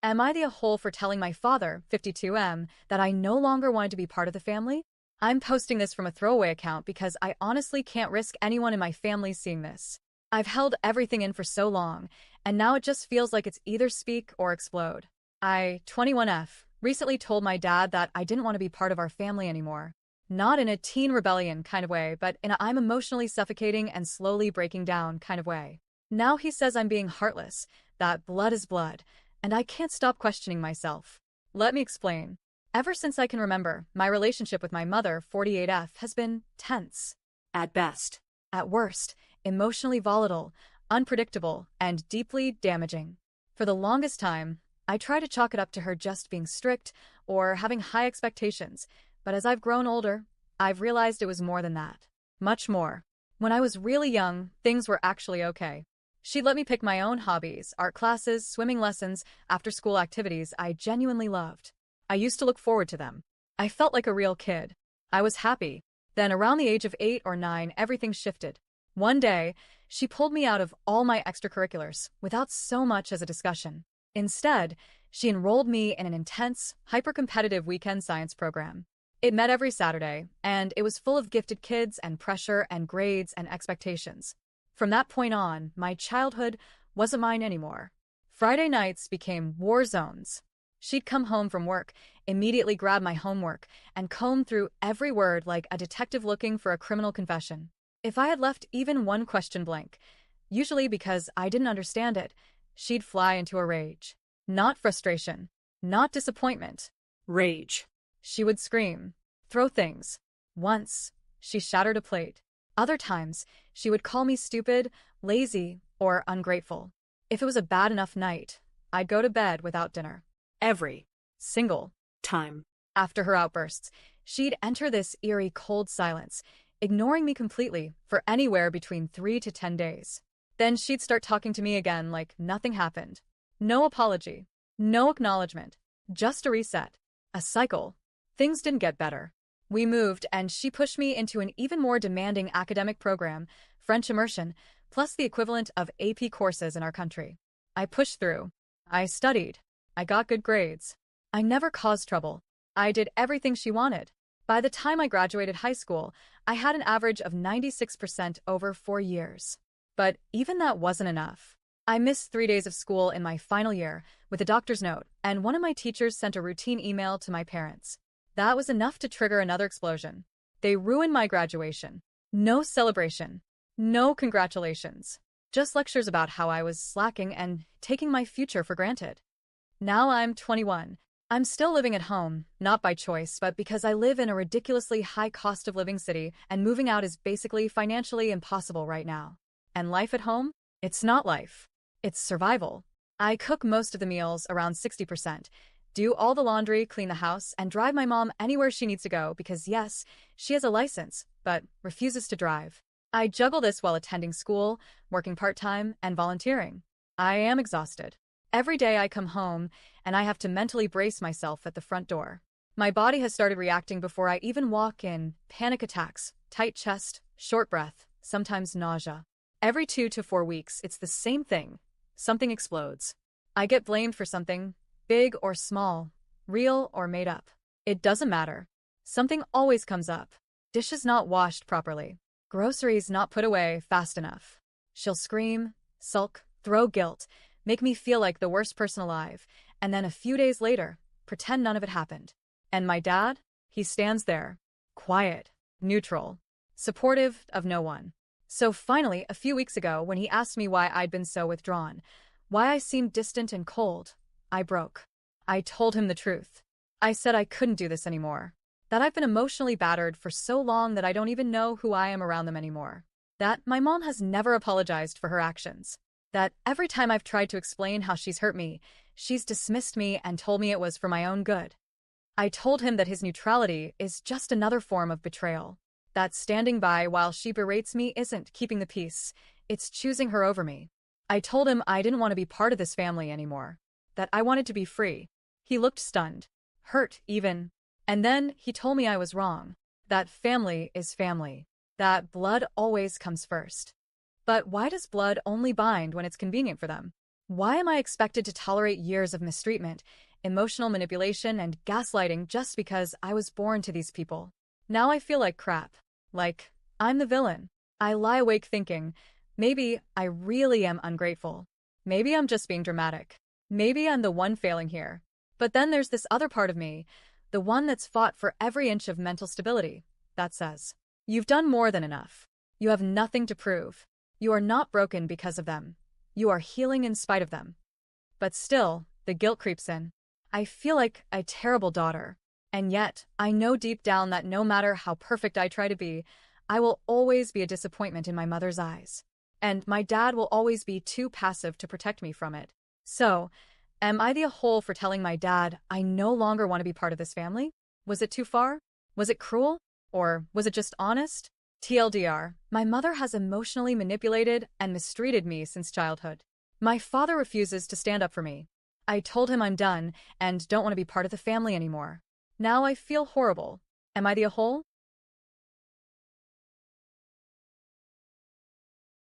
Am I the a-hole for telling my father, 52M, that I no longer wanted to be part of the family? I'm posting this from a throwaway account because I honestly can't risk anyone in my family seeing this. I've held everything in for so long, and now it just feels like it's either speak or explode. I, 21F, recently told my dad that I didn't want to be part of our family anymore. Not in a teen rebellion kind of way, but in a I'm emotionally suffocating and slowly breaking down kind of way. Now he says I'm being heartless, that blood is blood, and I can't stop questioning myself. Let me explain. Ever since I can remember, my relationship with my mother, 48F, has been tense. At best. At worst, emotionally volatile, unpredictable, and deeply damaging. For the longest time, I tried to chalk it up to her just being strict or having high expectations, but as I've grown older, I've realized it was more than that. Much more. When I was really young, things were actually okay. She'd let me pick my own hobbies, art classes, swimming lessons, after-school activities I genuinely loved. I used to look forward to them. I felt like a real kid. I was happy. Then, around the age of 8 or 9, everything shifted. One day, she pulled me out of all my extracurriculars without so much as a discussion. Instead, she enrolled me in an intense, hyper-competitive weekend science program. It met every Saturday, and it was full of gifted kids and pressure and grades and expectations. From that point on, my childhood wasn't mine anymore. Friday nights became war zones. She'd come home from work, immediately grab my homework, and comb through every word like a detective looking for a criminal confession. If I had left even one question blank, usually because I didn't understand it, she'd fly into a rage. Not frustration, not disappointment. Rage. She would scream, throw things. Once, she shattered a plate. Other times, she would call me stupid, lazy, or ungrateful. If it was a bad enough night, I'd go to bed without dinner. Every Single time. After her outbursts, she'd enter this eerie cold silence, ignoring me completely for anywhere between 3 to 10 days. Then she'd start talking to me again like nothing happened. No apology, no acknowledgement, just a reset. A cycle. Things didn't get better. We moved, and she pushed me into an even more demanding academic program, French immersion, plus the equivalent of AP courses in our country. I pushed through. I studied. I got good grades. I never caused trouble. I did everything she wanted. By the time I graduated high school, I had an average of 96% over 4 years. But even that wasn't enough. I missed 3 days of school in my final year with a doctor's note, and one of my teachers sent a routine email to my parents. That was enough to trigger another explosion. They ruined my graduation. No celebration. No congratulations. Just lectures about how I was slacking and taking my future for granted. Now I'm 21. I'm still living at home, not by choice, but because I live in a ridiculously high cost of living city and moving out is basically financially impossible right now. And life at home? It's not life. It's survival. I cook most of the meals, around 60%, do all the laundry, clean the house, and drive my mom anywhere she needs to go because yes, she has a license, but refuses to drive. I juggle this while attending school, working part-time, and volunteering. I am exhausted. Every day I come home, and I have to mentally brace myself at the front door. My body has started reacting before I even walk in. Panic attacks, tight chest, short breath, sometimes nausea. Every 2 to 4 weeks, it's the same thing. Something explodes. I get blamed for something, big or small, real or made up. It doesn't matter. Something always comes up. Dishes not washed properly. Groceries not put away fast enough. She'll scream, sulk, throw guilt, make me feel like the worst person alive, and then a few days later, pretend none of it happened. And my dad? He stands there, quiet, neutral, supportive of no one. So finally, a few weeks ago, when he asked me why I'd been so withdrawn, why I seemed distant and cold, I broke. I told him the truth. I said I couldn't do this anymore. That I've been emotionally battered for so long that I don't even know who I am around them anymore. That my mom has never apologized for her actions. That every time I've tried to explain how she's hurt me, she's dismissed me and told me it was for my own good. I told him that his neutrality is just another form of betrayal. That standing by while she berates me isn't keeping the peace, it's choosing her over me. I told him I didn't want to be part of this family anymore. That I wanted to be free. He looked stunned, hurt even. And then he told me I was wrong. That family is family. That blood always comes first. But why does blood only bind when it's convenient for them? Why am I expected to tolerate years of mistreatment, emotional manipulation, and gaslighting just because I was born to these people? Now I feel like crap. Like, I'm the villain. I lie awake thinking, maybe I really am ungrateful. Maybe I'm just being dramatic. Maybe I'm the one failing here. But then there's this other part of me, the one that's fought for every inch of mental stability, that says, you've done more than enough. You have nothing to prove. You are not broken because of them. You are healing in spite of them. But still, the guilt creeps in. I feel like a terrible daughter. And yet, I know deep down that no matter how perfect I try to be, I will always be a disappointment in my mother's eyes. And my dad will always be too passive to protect me from it. So, am I the whole for telling my dad I no longer want to be part of this family? Was it too far? Was it cruel? Or was it just honest? TLDR, my mother has emotionally manipulated and mistreated me since childhood. My father refuses to stand up for me. I told him I'm done and don't want to be part of the family anymore. Now I feel horrible. Am I the whole?